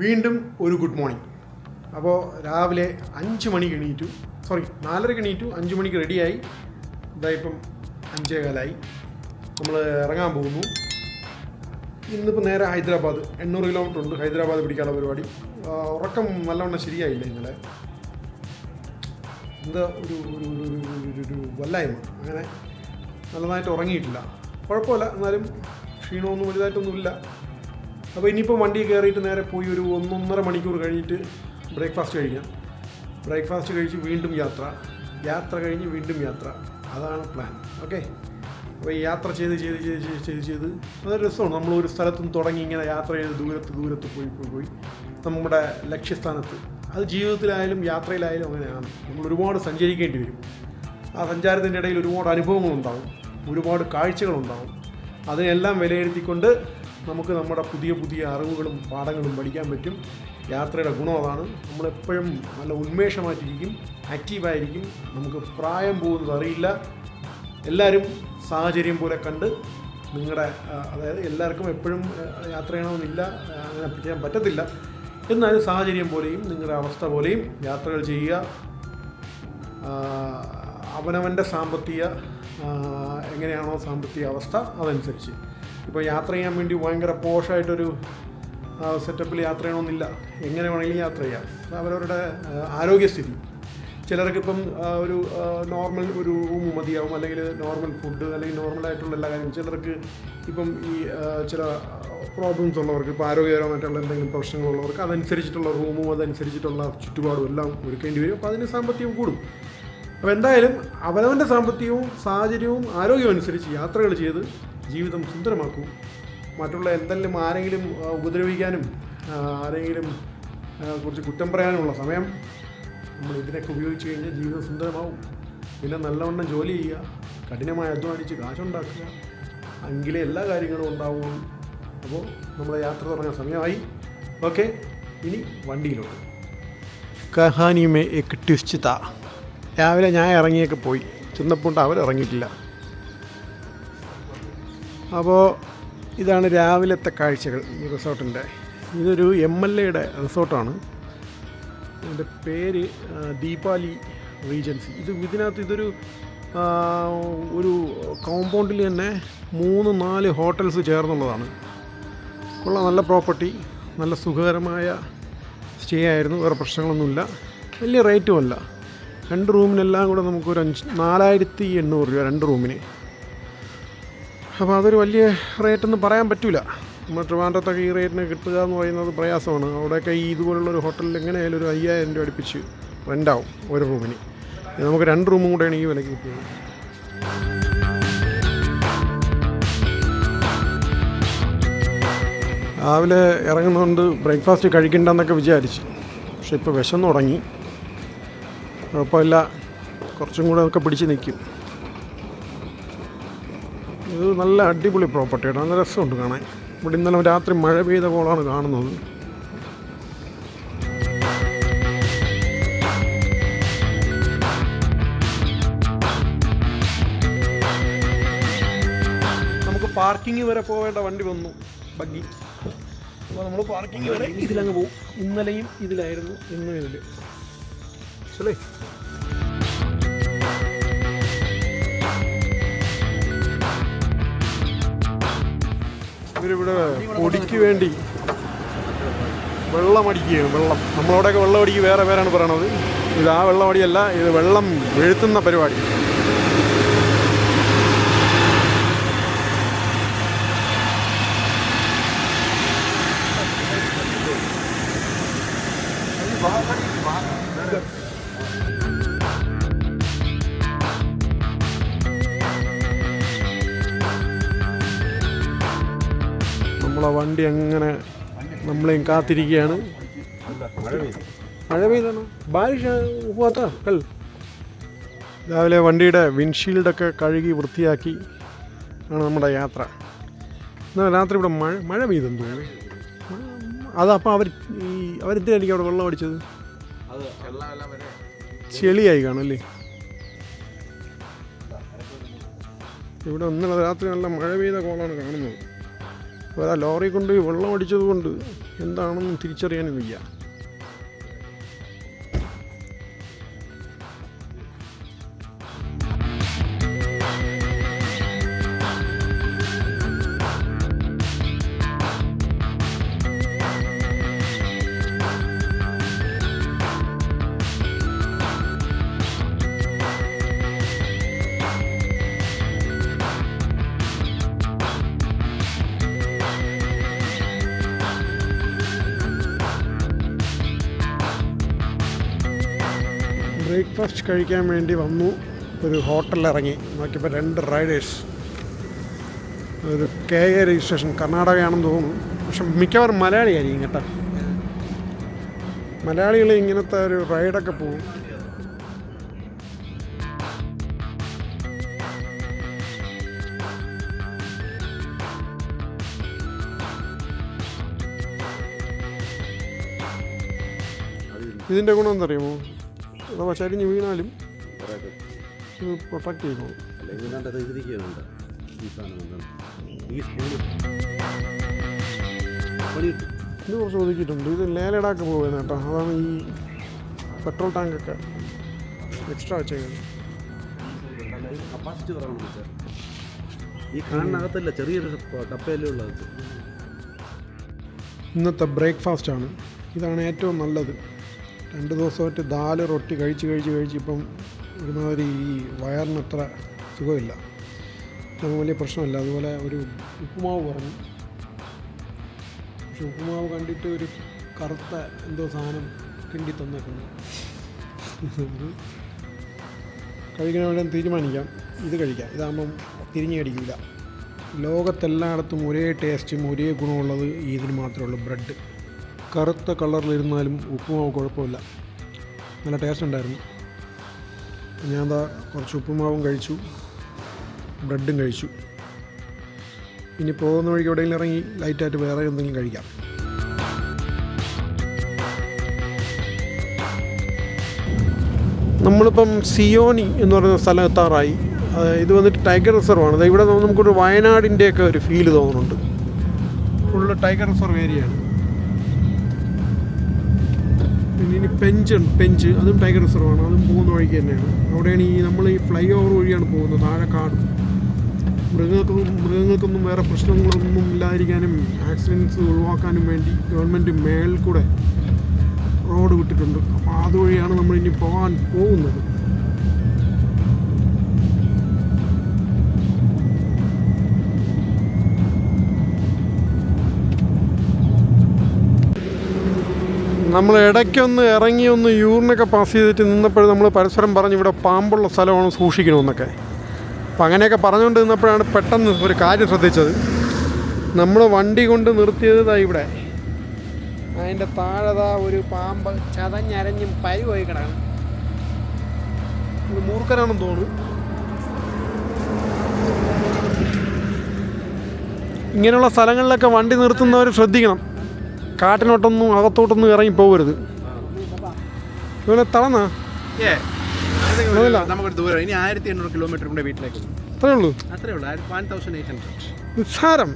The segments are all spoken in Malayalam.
വീണ്ടും ഒരു ഗുഡ് മോർണിംഗ്. അപ്പോൾ രാവിലെ 5 മണിക്ക് എണീറ്റു, 4:30 എണീറ്റു, 5 മണിക്ക് റെഡിയായി. ഇതായിപ്പം 5:15 നമ്മൾ ഇറങ്ങാൻ പോകുന്നു. ഇന്നിപ്പോൾ നേരെ ഹൈദരാബാദ്, 800 കിലോമീറ്റർ ഉണ്ട് ഹൈദരാബാദ് പിടിക്കാനുള്ള പരിപാടി. ഉറക്കം നല്ലവണ്ണം ശരിയായില്ല ഇന്നലെ, എന്താ ഒരു വല്ലായ്മ, അങ്ങനെ നല്ലതായിട്ട് ഉറങ്ങിയിട്ടില്ല. കുഴപ്പമില്ല, എന്നാലും ക്ഷീണമൊന്നും വലുതായിട്ടൊന്നുമില്ല. അപ്പോൾ ഇനിയിപ്പോൾ വണ്ടി കയറിയിട്ട് നേരെ പോയി ഒരു 1.5 മണിക്കൂർ കഴിഞ്ഞിട്ട് ബ്രേക്ക്ഫാസ്റ്റ് കഴിക്കാം. ബ്രേക്ക്ഫാസ്റ്റ് കഴിച്ച് വീണ്ടും യാത്ര കഴിഞ്ഞ് വീണ്ടും യാത്ര, അതാണ് പ്ലാൻ. ഓക്കെ, അപ്പോൾ ഈ യാത്ര ചെയ്ത് അതൊരു രസമാണ്. നമ്മളൊരു സ്ഥലത്തുനിന്ന് തുടങ്ങി ഇങ്ങനെ യാത്ര ചെയ്ത് ദൂരത്ത് പോയി നമ്മുടെ ലക്ഷ്യസ്ഥാനത്ത്. അത് ജീവിതത്തിലായാലും യാത്രയിലായാലും അങ്ങനെയാണ്. നമ്മൾ ഒരുപാട് സഞ്ചരിക്കേണ്ടി വരും. ആ സഞ്ചാരത്തിൻ്റെ ഇടയിൽ ഒരുപാട് അനുഭവങ്ങളുണ്ടാകും, ഒരുപാട് കാഴ്ചകളുണ്ടാകും. അതിനെല്ലാം വിലയിരുത്തിക്കൊണ്ട് നമുക്ക് നമ്മുടെ പുതിയ അറിവുകളും പാഠങ്ങളും പഠിക്കാൻ പറ്റും. യാത്രയുടെ ഗുണം അതാണ്. നമ്മളെപ്പോഴും നല്ല ഉന്മേഷമായിട്ടിരിക്കും, ആക്റ്റീവായിരിക്കും. നമുക്ക് പ്രായം പോകുന്നത് അറിയില്ല. എല്ലാവരും സാഹചര്യം പോലെ കണ്ട് നിങ്ങളുടെ, അതായത് എല്ലാവർക്കും എപ്പോഴും യാത്ര ചെയ്യണമെന്നില്ല, അങ്ങനെ ചെയ്യാൻ പറ്റത്തില്ല. എന്നാലും സാഹചര്യം പോലെയും നിങ്ങളുടെ അവസ്ഥ പോലെയും യാത്രകൾ ചെയ്യുക. അവനവൻ്റെ എങ്ങനെയാണോ സാമ്പത്തിക അവസ്ഥ അതനുസരിച്ച്. ഇപ്പോൾ യാത്ര ചെയ്യാൻ വേണ്ടി ഭയങ്കര പോഷായിട്ടൊരു സെറ്റപ്പിൽ യാത്ര ചെയ്യണമെന്നില്ല, എങ്ങനെ വേണമെങ്കിലും യാത്ര ചെയ്യാം. അവരവരുടെ ആരോഗ്യസ്ഥിതി, ചിലർക്കിപ്പം ഒരു നോർമൽ ഒരു റൂം മതിയാവും, അല്ലെങ്കിൽ നോർമൽ ഫുഡ്, അല്ലെങ്കിൽ നോർമലായിട്ടുള്ള എല്ലാ കാര്യവും. ചിലർക്ക് ഇപ്പം ഈ ചില പ്രോബ്ലംസ് ഉള്ളവർക്ക്, ഇപ്പോൾ ആരോഗ്യപരമായിട്ടുള്ള എന്തെങ്കിലും പ്രശ്നങ്ങളുള്ളവർക്ക് അതനുസരിച്ചിട്ടുള്ള റൂമും അതനുസരിച്ചിട്ടുള്ള ചുറ്റുപാടും എല്ലാം ഒരുക്കേണ്ടി വരും. അപ്പോൾ അതിന് സാമ്പത്തികം കൂടും. അപ്പോൾ എന്തായാലും അവനവൻ്റെ സാമ്പത്തികവും സാഹചര്യവും ആരോഗ്യവും അനുസരിച്ച് യാത്രകൾ ചെയ്ത് ജീവിതം സുന്ദരമാക്കൂ. മറ്റുള്ള എന്തെങ്കിലും ആരെങ്കിലും ഉപദ്രവിക്കാനും ആരെങ്കിലും കുറിച്ച് കുറ്റം പറയാനുമുള്ള സമയം നമ്മൾ ഇതിനൊക്കെ ഉപയോഗിച്ച് കഴിഞ്ഞാൽ ജീവിതം സുന്ദരമാവും. പിന്നെ നല്ലവണ്ണം ജോലി ചെയ്യുക, കഠിനമായി അധ്വാനിച്ച് കാശുണ്ടാക്കുക, എങ്കിലേ എല്ലാ കാര്യങ്ങളും ഉണ്ടാവുള്ളൂ. അപ്പോൾ നമ്മൾ യാത്ര തുടങ്ങാൻ സമയമായി. ഓക്കെ, ഇനി വണ്ടിയിലോട്ട്. കഹാനിമേ എക്ക് ട്വിസ്റ്റ് താ. രാവിലെ ഞാൻ ഇറങ്ങിയൊക്കെ പോയി, ചെന്നപ്പോൾ അവർ ഇറങ്ങിയിട്ടില്ല. അപ്പോൾ ഇതാണ് രാവിലത്തെ കാഴ്ചകൾ ഈ റിസോർട്ടിൻ്റെ. ഇതൊരു MLA-യുടെ റിസോർട്ടാണ്. ഇതിൻ്റെ പേര് ദീപാലി റീജൻസി. ഇതിനകത്ത് ഒരു കോമ്പൗണ്ടിൽ തന്നെ 3-4 ഹോട്ടൽസ് ചേർന്നുള്ളതാണ്. ഉള്ള നല്ല പ്രോപ്പർട്ടി, നല്ല സുഖകരമായ സ്റ്റേ ആയിരുന്നു. വേറെ പ്രശ്നങ്ങളൊന്നുമില്ല, വലിയ റേറ്റുമല്ല. 2 റൂമിനെല്ലാം കൂടെ നമുക്കൊരു 4,800 രൂപ 2 റൂമിന്. അപ്പോൾ അതൊരു വലിയ റേറ്റൊന്നും പറയാൻ പറ്റില്ല. നമ്മൾ ട്രിവാൻഡ്രത്തൊക്കെ ഈ റേറ്റിന് കിട്ടുക എന്ന് പറയുന്നത് പ്രയാസമാണ്. അവിടെയൊക്കെ ഈ ഇതുപോലുള്ളൊരു ഹോട്ടലിൽ എങ്ങനെയായാലും ഒരു 5,000 രൂപ അടുപ്പിച്ച് റെൻ്റാവും ഒരു റൂമിന്. നമുക്ക് 2 റൂമും കൂടെയാണ് ഈ വിലയ്ക്ക് കിട്ടുന്നത്. രാവിലെ ഇറങ്ങുന്നതുകൊണ്ട് ബ്രേക്ക്ഫാസ്റ്റ് കഴിക്കണ്ടെന്നൊക്കെ വിചാരിച്ചു, പക്ഷെ ഇപ്പോൾ വിശന്ന് തുടങ്ങി. കുഴപ്പമില്ല, കുറച്ചും കൂടെ ഒക്കെ പിടിച്ച് നിൽക്കും. ഇത് നല്ല അടിപൊളി പ്രോപ്പർട്ടിയാണ്, നല്ല രസമുണ്ട് കാണാൻ. ഇവിടെ ഇന്നലെ രാത്രി മഴ പെയ്ത പോലാണ് കാണുന്നത്. നമുക്ക് പാർക്കിംഗ് വരെ പോവേണ്ട വണ്ടി വന്നു, ബഗ്ഗി. അപ്പോൾ നമ്മൾ പാർക്കിംഗ് വരെ ഇതിലങ്ങ് പോകും. ഇന്നലെയും ഇതിലായിരുന്നു, ഇന്നും ഇതിൽ. ശരി, ഇവരിവിടെ പൊടിക്ക് വേണ്ടി വെള്ളം അടിക്കുകയാണ്. നമ്മളവിടെയൊക്കെ വെള്ളം അടിക്ക് വേറെ പേരാണ് പറയണത്. ഇത് ആ വെള്ളം അടിയല്ല, ഇത് വെള്ളം വീഴ്ത്തുന്ന പരിപാടി. നമ്മളെ വണ്ടി അങ്ങനെ നമ്മളെയും കാത്തിരിക്കുകയാണ്. മഴ പെയ്താണ്, ബാരിഷ ഹുവാത്താ കൽ. രാവിലെ വണ്ടിയുടെ വിൻഷീൽഡൊക്കെ കഴുകി വൃത്തിയാക്കി ആണ് നമ്മുടെ യാത്ര. എന്നാൽ രാത്രി ഇവിടെ മഴ പെയ്തെന്ന് തോന്നുന്നു. അതപ്പോൾ അവരെന്തിനായിരിക്കും അവിടെ വെള്ളം അടിച്ചത്? ചെളിയായി കാണുമല്ലേ. ഇവിടെ ഇന്നലെ രാത്രി നല്ല മഴ പെയ്ത കോളാണ് കാണുന്നത്. ലോറി കൊണ്ട് വെള്ളം അടിച്ചത് കൊണ്ട് എന്താണെന്നും തിരിച്ചറിയാനും വയ്യ. ബ്രേക്ക്ഫാസ്റ്റ് കഴിക്കാൻ വേണ്ടി വന്നു. ഒരു ഹോട്ടലിൽ ഇറങ്ങി നോക്കിയപ്പോൾ 2 റൈഡേഴ്സ്. ഒരു KA രജിസ്ട്രേഷൻ, കർണാടകയാണെന്ന് തോന്നുന്നു. പക്ഷെ മിക്കവാറും മലയാളിയായിരിക്കും കേട്ടോ. മലയാളികൾ ഇങ്ങനത്തെ ഒരു റൈഡൊക്കെ പോകും. ഇതിൻ്റെ ഗുണം എന്തറിയാമോ? അഥവാ ചരിഞ്ഞ് വീണാലും ഇത് പ്രൊട്ടക്റ്റ് ചെയ്തോളും. ഇത് കുറച്ച് ഒതുക്കിയിട്ടുണ്ട്. ഇത് ലേലടാക്ക് പോകുന്നത് കേട്ടോ. അതാണ് ഈ പെട്രോൾ ടാങ്കൊക്കെ എക്സ്ട്രാ വെച്ചേക്കുന്നത്. ഈ കാണുന്നകത്തല്ല, ചെറിയൊരു ടപ്പയല്ലേ ഉള്ളത്. ഇന്നത്തെ ബ്രേക്ക്ഫാസ്റ്റാണ്. ഇതാണ് ഏറ്റവും നല്ലത്. 2 ദിവസമായിട്ട് ദാല് റൊട്ടി കഴിച്ച് ഇപ്പം ഒരുമാതിരി ഈ വയറിനത്ര സുഖമില്ല. നമുക്ക് വലിയ പ്രശ്നമില്ല. അതുപോലെ ഒരു ഉപ്പുമാവ് പറഞ്ഞു. പക്ഷെ ഉപ്പുമാവ് കണ്ടിട്ട് ഒരു കറുത്ത എന്തോ സാധനം കിണ്ടി തന്നേക്കുന്നു. കഴിക്കണ വേണ്ടി തീരുമാനിക്കാം. ഇത് കഴിക്കാം. ഇതാകുമ്പം തിരിഞ്ഞു കടിക്കില്ല. ലോകത്തെല്ലായിടത്തും ഒരേ ടേസ്റ്റും ഒരേ ഗുണമുള്ളത് ഇതിന് മാത്രമേ ഉള്ളൂ. ബ്രെഡ് കറുത്ത കളറിലിരുന്നാലും ഉപ്പുമാവ് കുഴപ്പമില്ല, നല്ല ടേസ്റ്റ് ഉണ്ടായിരുന്നു. ഞാൻ എന്താ കുറച്ച് ഉപ്പുമാവും കഴിച്ചു, ബ്രെഡും കഴിച്ചു. ഇനി പോകുന്ന വഴിക്ക് എവിടെയെങ്കിലും ഇറങ്ങി ലൈറ്റായിട്ട് വേറെ എന്തെങ്കിലും കഴിക്കാം. നമ്മളിപ്പം സിയോനി എന്ന് പറയുന്ന സ്ഥലം എത്താറായി. ഇത് വന്നിട്ട് ടൈഗർ റിസർവാണ്. അത് ഇവിടെ നമുക്കൊരു വയനാടിൻ്റെയൊക്കെ ഒരു ഫീല് തോന്നുന്നുണ്ട്. ഫുള്ള് ടൈഗർ റിസർവ് ഏരിയയാണ്. പിന്നെ ഇനി പെഞ്ച് അതും ടൈഗർ റിസർവാണ്. അതും പോകുന്ന വഴിക്ക് തന്നെയാണ്. അവിടെയാണ് നമ്മൾ ഈ ഫ്ലൈ ഓവർ വഴിയാണ് പോകുന്നത്. താഴെ കാടും. മൃഗങ്ങൾക്കൊന്നും വേറെ പ്രശ്നങ്ങളൊന്നും ഇല്ലാതിരിക്കാനും ആക്സിഡൻറ്റ്സ് ഒഴിവാക്കാനും വേണ്ടി ഗവൺമെൻറ് മേളിൽ കൂടെ റോഡ് വിട്ടിട്ടുണ്ട്. അപ്പോൾ അതുവഴിയാണ് നമ്മൾ ഇനി പോകാൻ പോകുന്നത്. നമ്മൾ ഇടയ്ക്കൊന്ന് ഇറങ്ങി യൂറിനൊക്കെ പാസ് ചെയ്തിട്ട് നിന്നപ്പോൾ നമ്മൾ പരസ്പരം പറഞ്ഞ് ഇവിടെ പാമ്പുള്ള സ്ഥലമാണ് സൂക്ഷിക്കണമെന്നൊക്കെ. അപ്പം അങ്ങനെയൊക്കെ പറഞ്ഞുകൊണ്ട് നിന്നപ്പോഴാണ് പെട്ടെന്ന് ഒരു കാര്യം ശ്രദ്ധിച്ചത്. നമ്മൾ വണ്ടി കൊണ്ട് നിർത്തിയത് ഇവിടെ, അതിൻ്റെ താഴെ ഒരു പാമ്പ് ചതഞ്ഞരഞ്ഞും പോയി കിടക്കണം. ഇത് മൂർഖനാണെന്ന് തോന്നുന്നു. ഇങ്ങനെയുള്ള സ്ഥലങ്ങളിലൊക്കെ വണ്ടി നിർത്തുന്നവർ ശ്രദ്ധിക്കണം. കാട്ടിനോട്ടൊന്നും അകത്തോട്ടൊന്നും ഇറങ്ങി പോകരുത്. ഇതുപോലെ തളന്നാ നമുക്കൊരു ദൂരം. ഇനി 1800 കിലോമീറ്റർ കൂടെ വീട്ടിലേക്ക്. അത്രേ ഉള്ളൂ. 1800. നിസ്സാരം.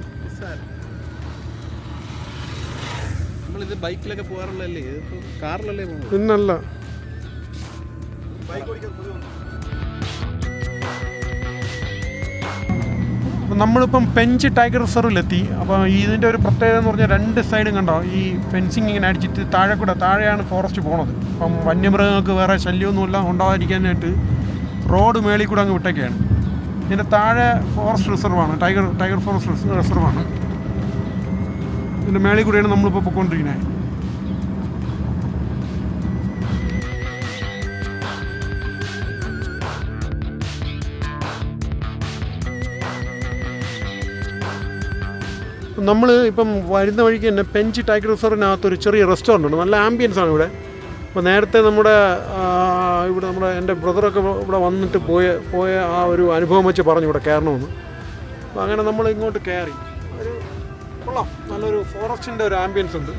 നമ്മളിത് ബൈക്കിലൊക്കെ പോകാറുള്ളല്ലേ, ഇതിപ്പോൾ കാറിലല്ലേ പോകുന്നത്. പിന്നല്ല. നമ്മളിപ്പം പെഞ്ച് ടൈഗർ റിസർവിലെത്തി. അപ്പോൾ ഇതിൻ്റെ ഒരു പ്രത്യേകത എന്ന് പറഞ്ഞാൽ 2 സൈഡും കണ്ടോ ഈ ഫെൻസിങ് ഇങ്ങനെ അടിച്ചിട്ട് താഴെയാണ് ഫോറസ്റ്റ് പോണത്. അപ്പം വന്യമൃഗങ്ങൾക്ക് വേറെ ശല്യമൊന്നുമില്ല ഉണ്ടാകാതിരിക്കാനായിട്ട് റോഡ് മേളിൽ കൂടെ അങ്ങ് വിട്ടൊക്കെയാണ്. ഇതിൻ്റെ താഴെ ഫോറസ്റ്റ് റിസർവാണ്, ടൈഗർ ഫോറസ്റ്റ് റിസർവാണ്. ഇതിൻ്റെ മേളിൽ കൂടെയാണ് നമ്മളിപ്പോൾ പോയിക്കൊണ്ടിരിക്കുന്നത്. നമ്മൾ ഇപ്പം വരുന്ന വഴിക്ക് തന്നെ പെഞ്ച് ടൈഗർ റിസർവിനകത്തൊരു ചെറിയ റെസ്റ്റോറൻ്റ് ഉണ്ട്. നല്ല ആംബിയൻസ് ആണ് ഇവിടെ. അപ്പോൾ നേരത്തെ നമ്മുടെ എൻ്റെ ബ്രദറൊക്കെ ഇവിടെ വന്നിട്ട് പോയ ആ ഒരു അനുഭവം വെച്ച് പറഞ്ഞു ഇവിടെ കയറണമെന്ന്. അപ്പോൾ അങ്ങനെ നമ്മൾ ഇങ്ങോട്ട് കയറി. ഒരു കൊള്ളാം, നല്ലൊരു ഫോറസ്റ്റിൻ്റെ ഒരു ആംബിയൻസ് ഉണ്ട്.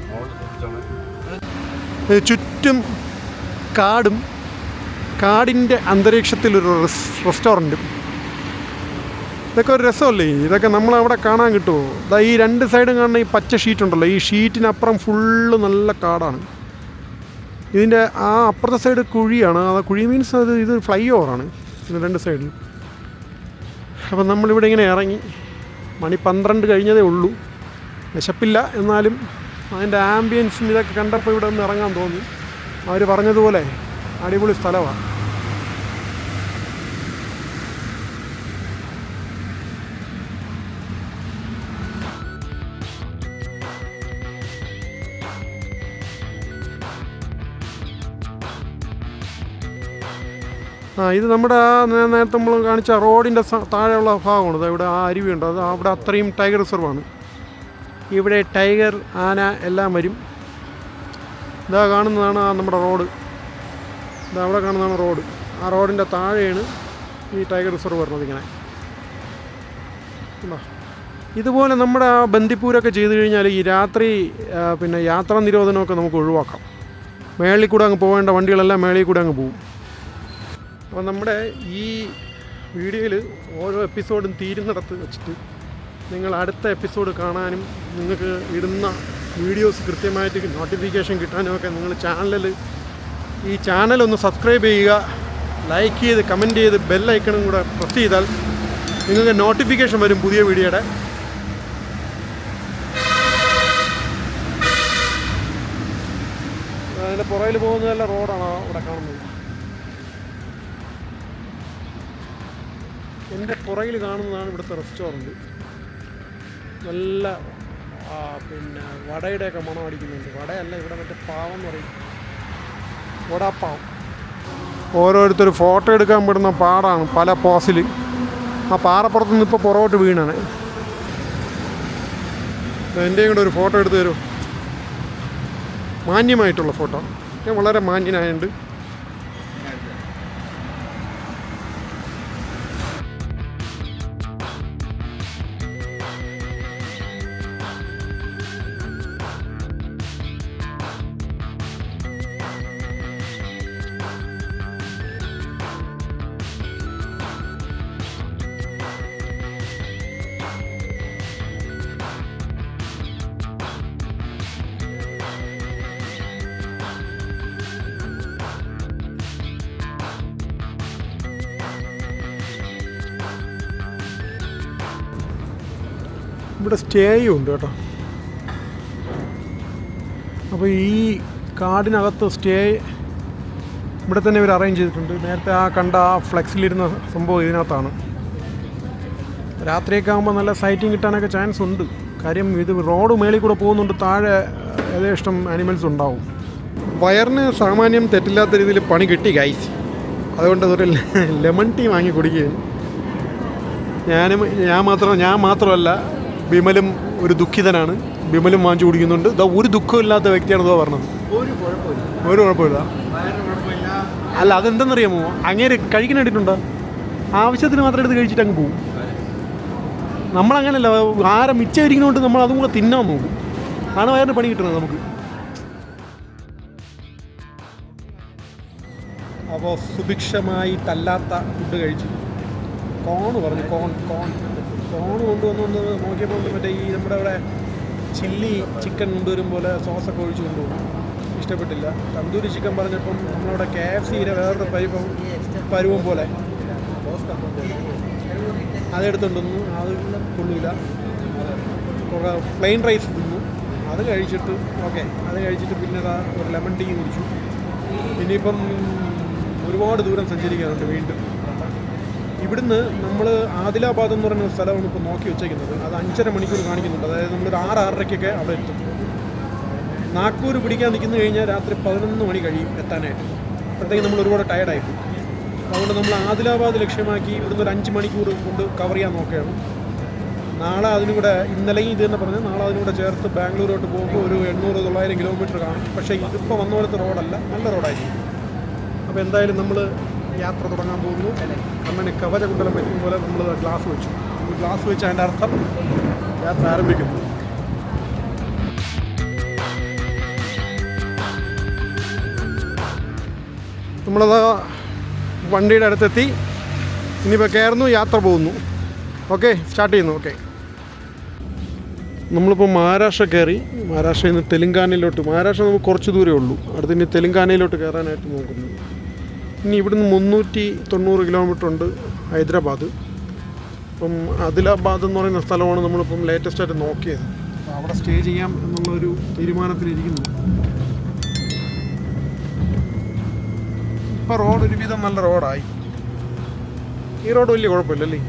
ചുറ്റും കാടും കാടിൻ്റെ അന്തരീക്ഷത്തിലൊരു റെസ്റ്റോറൻറ്റും. ഇതൊക്കെ ഒരു രസമല്ലേ? ഇതൊക്കെ നമ്മളവിടെ കാണാൻ കിട്ടുമോ? ഇതാ ഈ രണ്ട് സൈഡും കാണുന്ന ഈ പച്ച ഷീറ്റ് ഉണ്ടല്ലോ, ഈ ഷീറ്റിനപ്പുറം ഫുള്ള് നല്ല കാടാണ്. ഇതിൻ്റെ ആ അപ്പുറത്തെ സൈഡ് കുഴിയാണ്. ആ കുഴി മീൻസ് ഇത് ഫ്ലൈ ഓവറാണ് ഇതിന് രണ്ട് സൈഡിൽ. അപ്പം നമ്മളിവിടെ ഇങ്ങനെ ഇറങ്ങി. മണി 12 കഴിഞ്ഞതേ ഉള്ളൂ. വിശപ്പില്ല, എന്നാലും അതിൻ്റെ ആംബിയൻസും ഇതൊക്കെ കണ്ടപ്പോൾ ഇവിടെ ഒന്ന് ഇറങ്ങാൻ തോന്നി. അവർ പറഞ്ഞതുപോലെ അടിപൊളി സ്ഥലമാണ്. ഇത് നമ്മുടെ നേരത്തെ നമ്മൾ കാണിച്ച റോഡിൻ്റെ താഴെയുള്ള ഭാഗമാണ്. ഇവിടെ ആ അരുവിയുണ്ട്, അത് അവിടെ അത്രയും ടൈഗർ റിസർവാണ്. ഇവിടെ ടൈഗർ, ആന എല്ലാം വരും. ഇതാ കാണുന്നതാണ് നമ്മുടെ റോഡ്. ഇതാ അവിടെ കാണുന്നതാണ് റോഡ്. ആ റോഡിൻ്റെ താഴെയാണ് ഈ ടൈഗർ റിസർവ് വരുന്നത്. ഇങ്ങനെ ഇതുപോലെ നമ്മുടെ ആ ബന്ദിപ്പൂരൊക്കെ ചെയ്ത് കഴിഞ്ഞാൽ ഈ രാത്രി പിന്നെ യാത്രാ നിരോധനമൊക്കെ നമുക്ക് ഒഴിവാക്കാം. മേളിൽ കൂടെ അങ്ങ് പോകേണ്ട വണ്ടികളെല്ലാം മേളിൽ കൂടെ അങ്ങ് പോകും. അപ്പോൾ നമ്മുടെ ഈ വീഡിയോയിൽ ഓരോ എപ്പിസോഡും തീരുന്നിടത്ത് വെച്ചിട്ട് നിങ്ങൾ അടുത്ത എപ്പിസോഡ് കാണാനും നിങ്ങൾക്ക് ഇടുന്ന വീഡിയോസ് കൃത്യമായിട്ട് നോട്ടിഫിക്കേഷൻ കിട്ടാനും ഒക്കെ നിങ്ങൾ ഈ ചാനലൊന്ന് സബ്സ്ക്രൈബ് ചെയ്യുക, ലൈക്ക് ചെയ്ത് കമൻറ്റ് ചെയ്ത് ബെല്ലൈക്കണും കൂടെ പ്രസ് ചെയ്താൽ നിങ്ങൾക്ക് നോട്ടിഫിക്കേഷൻ വരും പുതിയ വീഡിയോയുടെ. അതിൻ്റെ പുറകിൽ പോകുന്നതല്ല റോഡാണ് ഇവിടെ കാണുന്നത്. എൻ്റെ പുറകിൽ കാണുന്നതാണ് ഇവിടുത്തെ റെസ്റ്റോറൻറ്റ്. നല്ല പിന്നെ വടയുടെയൊക്കെ മണം അടിക്കുന്നുണ്ട്. വടയല്ല, ഇവിടെ മറ്റേ പാവം എന്ന് പറയും, വടാപ്പാവം. ഓരോരുത്തർ ഫോട്ടോ എടുക്കാൻ വിടുന്ന പാടാണ് പല പോസിൽ. ആ പാറപ്പുറത്ത് നിന്ന് ഇപ്പോൾ പുറകോട്ട് വീണാണ്. എൻ്റെയും കൂടെ ഒരു ഫോട്ടോ എടുത്ത് തരുമോ? മാന്യമായിട്ടുള്ള ഫോട്ടോ. ഞാൻ വളരെ മാന്യനായുണ്ട്. ഇവിടെ സ്റ്റേയും ഉണ്ട് കേട്ടോ. അപ്പോൾ ഈ കാടിനകത്ത് സ്റ്റേ ഇവിടെ തന്നെ ഇവർ അറേഞ്ച് ചെയ്തിട്ടുണ്ട്. നേരത്തെ ആ കണ്ട ആ ഫ്ലെക്സിലിരുന്ന സംഭവം ഇതിനകത്താണ്. രാത്രിയൊക്കെ ആകുമ്പോൾ നല്ല സൈറ്റിംഗ് കിട്ടാനൊക്കെ ചാൻസ് ഉണ്ട്. കാര്യം ഇത് റോഡ് മേളിൽ കൂടെ പോകുന്നുണ്ട്, താഴെ യഥേഷ്ടം ആനിമൽസ് ഉണ്ടാവും. വയറിന് സാമാന്യം തെറ്റില്ലാത്ത രീതിയിൽ പണി കിട്ടി ഗൈസ്. അതുകൊണ്ട് അതൊരു ലെമൺ ടീ വാങ്ങി കുടിക്കുകയും ഞാൻ മാത്രമല്ല, ബിമലും ഒരു ദുഃഖിതനാണ്. ബിമലും വാങ്ങിച്ചു കുടിക്കുന്നുണ്ട്. ഇതാ ഒരു ദുഃഖമില്ലാത്ത വ്യക്തിയാണ് ഇതാ പറഞ്ഞത്. ഒരു കുഴപ്പമില്ല. അല്ല, അതെന്തെന്നറിയാമോ, അങ്ങേര് കഴിക്കാനായിട്ടുണ്ടോ? ആവശ്യത്തിന് മാത്രം എടുത്ത് കഴിച്ചിട്ട് അങ്ങ് പോകും. നമ്മളങ്ങനല്ല, ആരം മിച്ചം ഇരിക്കുന്നതുകൊണ്ട് നമ്മൾ അതും കൂടെ തിന്നാൻ നോക്കും. ആണ് വയറിന് പണി കിട്ടുന്നത് നമുക്ക്. അപ്പോൾ സുഭിക്ഷമായി തല്ലാത്ത ഫുഡ് കഴിച്ചു. കോണ് പറഞ്ഞു, കോൺ കൊണ്ടുവന്നു നോക്കിയപ്പോൾ മറ്റേ ഈ നമ്മുടെ ഇവിടെ ചില്ലി ചിക്കൻ കൊണ്ടുവരും പോലെ സോസൊക്കെ ഒഴിച്ച് കൊണ്ടുപോകും. ഇഷ്ടപ്പെട്ടില്ല. തന്തൂരി ചിക്കൻ പറഞ്ഞപ്പം നമ്മളവിടെ KFCയിലെ വേറൊരു പരുവം പോലെ അതെടുത്തുകൊണ്ടൊന്നു. അത് കൊള്ളില്ല. കുറേ പ്ലെയിൻ റൈസ് തിന്നു. അത് കഴിച്ചിട്ട് അത് കഴിച്ചിട്ട് പിന്നെ ഒരു ലെമൺ ടീ കുടിച്ചു. ഇനിയിപ്പം ഒരുപാട് ദൂരം സഞ്ചരിക്കാറുണ്ട് വീണ്ടും. ഇവിടുന്ന് നമ്മൾ ആദിലാബാദ് എന്ന് പറയുന്ന സ്ഥലമാണ് ഇപ്പോൾ നോക്കി വെച്ചേക്കുന്നത്. അത് 5.5 മണിക്കൂർ കാണിക്കുന്നുണ്ട്. അതായത് നമ്മളൊരു 6-6:30 അവിടെ എത്തും. നാഗ്പൂർ പിടിക്കാൻ നിൽക്കുന്നു കഴിഞ്ഞാൽ രാത്രി 11 മണി കഴിയും എത്താനായിട്ട്. അപ്പോഴത്തേക്കും നമ്മൾ ഒരുപാട് ടയർഡായിപ്പോയി. അതുകൊണ്ട് നമ്മൾ ആദിലാബാദ് ലക്ഷ്യമാക്കി ഇവിടുന്ന് ഒരു 5 മണിക്കൂർ കൊണ്ട് കവർ ചെയ്യാൻ നോക്കുകയാണ്. നാളെ അതിനൂടെ, ഇന്നലെയും ഇത് തന്നെ പറഞ്ഞാൽ നാളെ അതിനൂടെ ചേർത്ത് ബാംഗ്ലൂരോട്ട് പോകുമ്പോൾ ഒരു 800-900 കിലോമീറ്റർ കാണും. പക്ഷേ ഇതിപ്പോൾ വന്ന പോലത്തെ റോഡല്ല, നല്ല റോഡായിരിക്കും. അപ്പോൾ എന്തായാലും നമ്മൾ യാത്ര തുടങ്ങാൻ പോകുന്നു. കണ്ണന് കവചകുണ്ടലം പറ്റും പോലെ നമ്മൾ ഗ്ലാസ് വെച്ചു. ഗ്ലാസ് വെച്ച് അതിൻ്റെ അർത്ഥം യാത്ര ആരംഭിക്കുന്നു. നമ്മളത് വണ്ടിയുടെ അടുത്തെത്തി. ഇനിയിപ്പോൾ കയറുന്നു, യാത്ര പോകുന്നു. ഓക്കെ സ്റ്റാർട്ട് ചെയ്യുന്നു. ഓക്കെ, നമ്മളിപ്പോൾ മഹാരാഷ്ട്ര കയറി. മഹാരാഷ്ട്രയിൽ നിന്ന് തെലുങ്കാനയിലോട്ട്, മഹാരാഷ്ട്ര നമുക്ക് കുറച്ച് ദൂരമേ ഉള്ളൂ. അടുത്ത് ഇനി തെലുങ്കാനയിലോട്ട് കയറാനായിട്ട് നോക്കുന്നു. ഇനി ഇവിടുന്ന് 390 കിലോമീറ്റർ ഉണ്ട് ഹൈദരാബാദ്. അപ്പം ആദിലാബാദ് എന്ന് പറയുന്ന സ്ഥലമാണ് നമ്മളിപ്പം ലേറ്റസ്റ്റായിട്ട് നോക്കിയത്. അപ്പോൾ അവിടെ സ്റ്റേ ചെയ്യാം എന്നുള്ളൊരു തീരുമാനത്തിലിരിക്കുന്നു. ഇപ്പോൾ റോഡ് ഒരുവിധം നല്ല റോഡായി. ഈ റോഡ് വലിയ കുഴപ്പമില്ലല്ലേ?